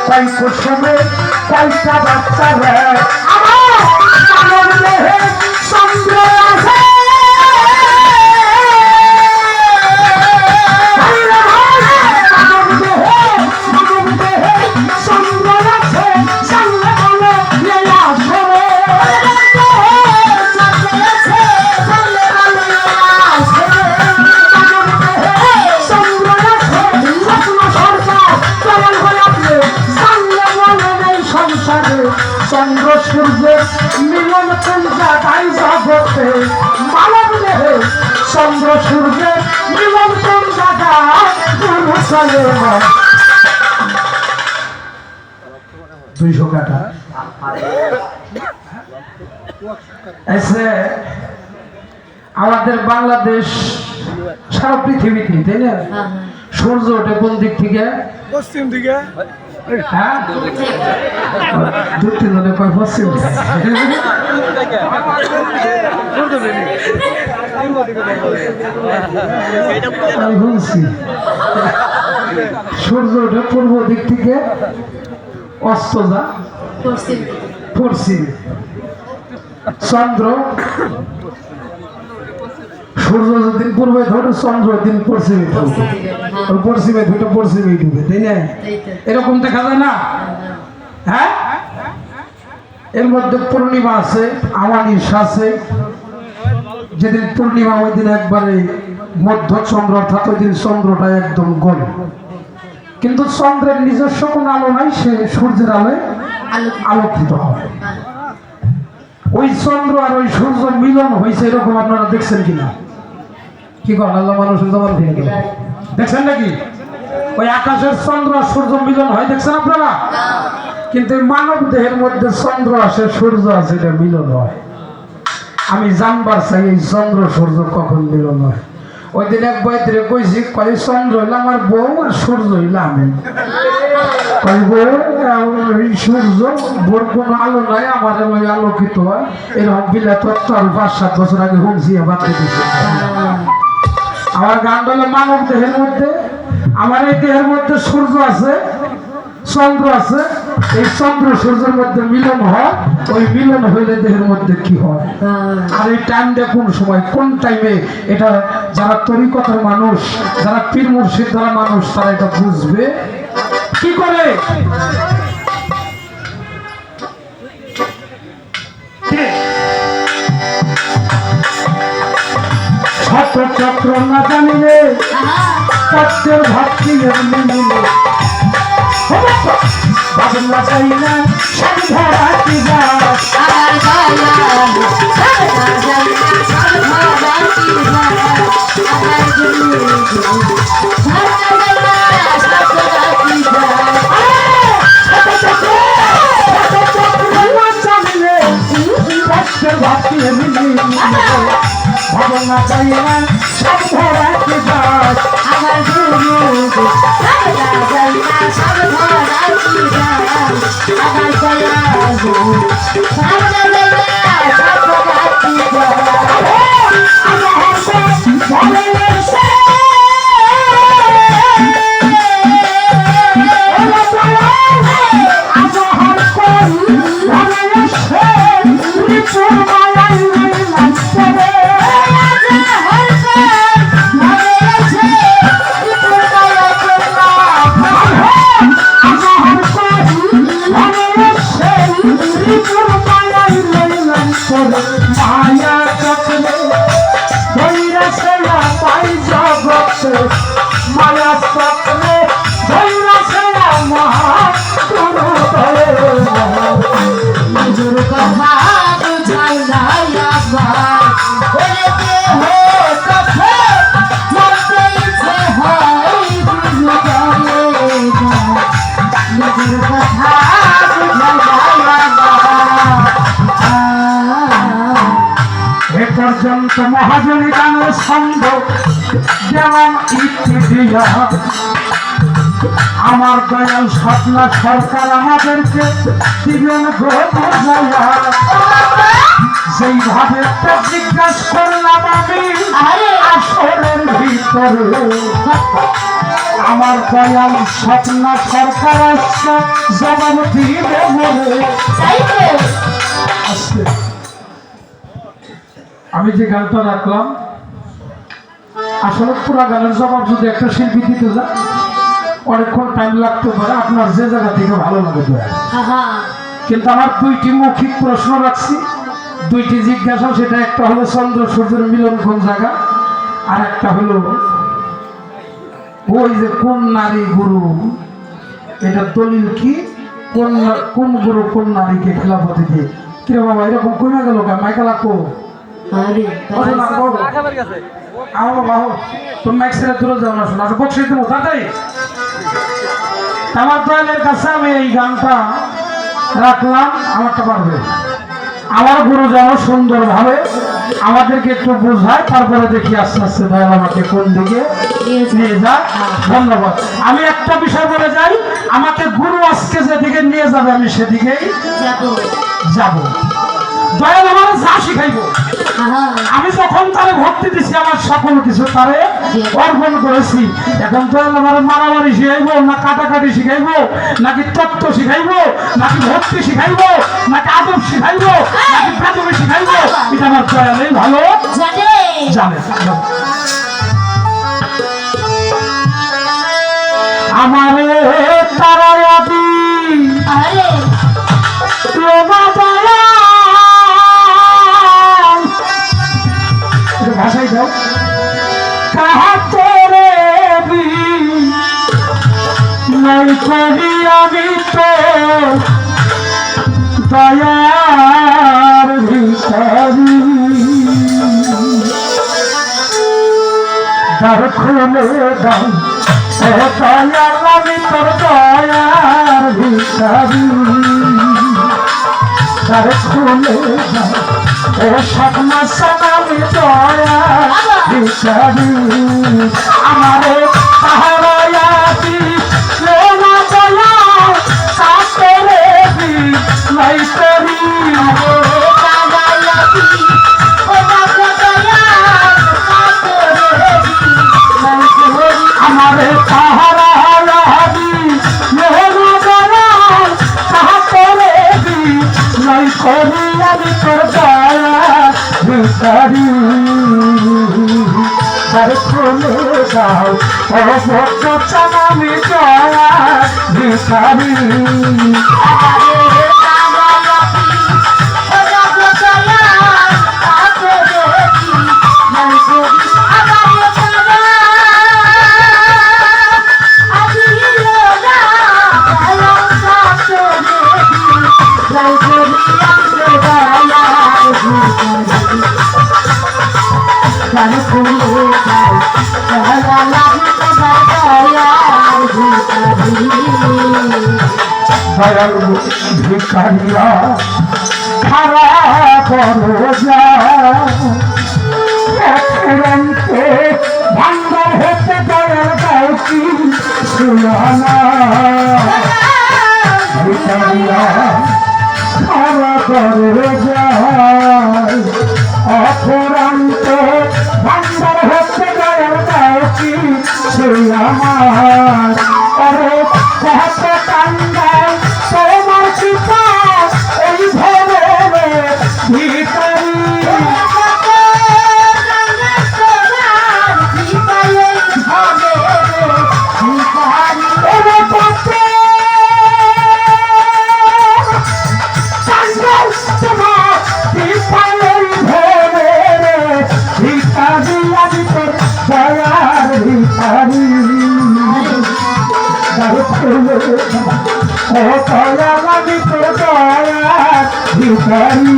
কই কুসুমে কয়টা বাচ্চা রে আমার মানব দেহে চন্দ্র আছে চন্দ্র সূর্যের মিলন পূজা তাই জগতে মানব দেহে চন্দ্র সূর্যের মিলন পূজা গুরু চলে 200 কাটা এসে আমাদের বাংলাদেশ সারা পৃথিবীতে তাই না সূর্য ওঠে কোন দিক থেকে পশ্চিম দিকে হ্যাঁ দুটি নদী কয় পশ্চিম আমি বলছি সূর্য ওঠে পূর্ব দিক থেকে অস্ত যা পশ্চিম চন্দ্র সূর্য যেদিন পূর্বে ধরে চন্দ্র দিন পশ্চিমে ঢুকবে পশ্চিমে দুটো পশ্চিমে ঢুকবে তাই না এরকম দেখা যায় না হ্যাঁ এর মধ্যে পূর্ণিমা আছে আমানিশ আছে যেদিন পূর্ণিমা ওই দিন একবারে মধ্য চন্দ্র অর্থাৎ ওই দিন চন্দ্রটা একদম গোল কিন্তু চন্দ্রের নিজস্ব কোনো আলো নাই সে সূর্যের আলোয় আলোকিত হয় ওই চন্দ্র আর ওই সূর্য মিলন হয়েছে এরকম আপনারা দেখছেন কিনা কি করেন আল্লাহ মানুষের জবান থেকে দেখছেন নাকি ওই আকাশের চন্দ্র আর সূর্য মিলন হয় দেখছেন আপনারা কিন্তু মানব দেহের মধ্যে চন্দ্র আসে সূর্য আছে এটা মিলন হয় আমি জানবার চাই এই চন্দ্র সূর্য কখন মিলন হয় ওই দিন এক বইতে কইছি কয় চন্দ্র হইলে আমার বউ আর সূর্য হইলে আমি সূর্য বোর কোনো আলো নাই আমার আলোকিত হয় এরকম বিলাত 5-7 বছর আগে হুমছি বাদ দিয়েছে আমার গান বলে মানব দেহের মধ্যে আমার এই দেহের মধ্যে সূর্য আছে চন্দ্র আছে এই চন্দ্র সূর্যের মধ্যে মিলন হয় ওই মিলন হইলে দেহের মধ্যে কি হয় আর এই টাইমটা কোন সময় কোন টাইমে এটা যারা তরিকতের মানুষ যারা পীর মুর্শিদ যারা মানুষ তারা এটা বুঝবে কি করে চক্র না জানিলে পত্রের ভক্তি মিলিলে ভাবনা চাই না সাধারণী ভক্তি ভাবনা চাই না সাধারণী দাস আমার মায়া চক্রে ধৈরা সেরা পাই জগতে মায়া চক্রে ধৈরা সেরা মহা গুরু নিজের কথা বুঝাই না পর্যন্ত মহাজনী গানের ছন্দ যেমন ইতি দিয়া আমার দয়াল স্বপ্ন সরকার আমাদেরকে দিবেন সেইভাবে জিজ্ঞাসা করলাম আমি আসরের ভিতরে আমার দয়াল স্বপ্ন সরকার আসছে জবাব দিবে বলে। আমি যে গানটা রাখলাম আসলে পুরো গানের জবাব যদি একটা শিল্পী দিতে যায় অনেকক্ষণ টাইম লাগতে পারে, আপনার যে জায়গা থেকে ভালো লাগে কিন্তু আমার দুইটি মৌখিক প্রশ্ন রাখছি, দুইটি জিজ্ঞাসা। সেটা একটা হলো চন্দ্র সূর্যের মিলন কোন জায়গা, আর একটা হলো ওই যে কোন নারী গুরু, এটা দলিল কি, কোন গুরু কোন নারীকে খেলাপথে দিয়ে কিরে বাবা এরকম কমে গেল কা মাইকা লাগবো আমার দয়ালের কাছে আমি এই গানটা রাখলাম। আমারটা পারবে, আমার গুরু যেন সুন্দর ভাবে আমাদেরকে একটু বোঝায়, তারপরে দেখি আস্তে আস্তে দয়াল আমাকে কোন দিকে নিয়ে যায়। ধন্যবাদ। আমি একটা বিষয় বলে যাই, আমাকে গুরু আজকে যেদিকে নিয়ে যাবে আমি সেদিকেই যাব। দয়াল আমার যা শিখাইব, আমি যখন তারে ভক্তি দিছি আমার সকল কিছু তারে অর্পণ করেছি। এখন দয়াল আমার মারামারি শিখাইবো না কাটাকাটি শিখাইবো, নাকি তত্ত্ব শিখাইবো, নাকি ভক্তি শিখাইবো, নাকি আদব শিখাইবো, নাকি বেদবি শিখাইবো, এটা আমার দয়ালই ভালো জানে। আমারে তারা ভাষাই দাও কাহা তোরে নাই করি আমি তো দয়ার ভিখারি দ্বার খুলে দাও ও দয়াল আমি তোর দয়ার ভিখারি দ্বার খুলে দাও ও স্বপ্ন সনামি দয়া ভিখারি আমারে তাহারায়াতি লোনা দয়া সাতরে বি নাই করি তাহারায়াতি ওনা দয়া সাতরে বি নাই করি আমারে তাহারায়াতি লোনা দয়া সাতরে বি নাই করি আমি তোর দয়া ভিখারি দ্বার খুলে দাও ও ভক্ত চানামি দয়া ভিখারি দয়াল ভিখারিয়া খারা করো যা ভাঙ্গার হতে দয়াল গাউকি সুলানা ভিখারিয়া খারা করো যা অপরান্ত ভাঙ্গার হতে দয়াল গাউকি সুলামার অরে কত কান্দায় তোমার চিতা এই ভরে ভিখারি ও দয়া লাগি তো দয়া ভিখারি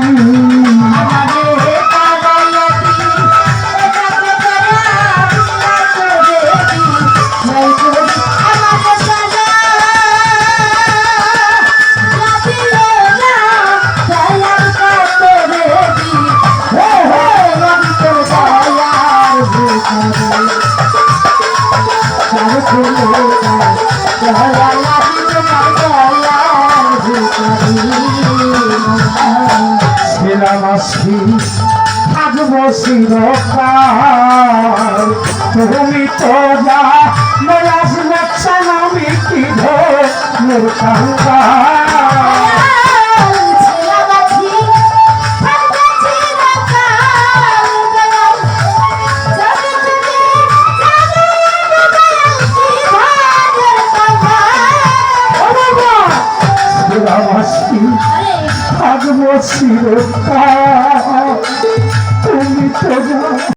ভালোবাসি থাকবো চিরকাল তুমি তো যা নয়াস দেখছেন আমি কি ধর কাঙ্গা থাকবো চিরকাল তুমি তো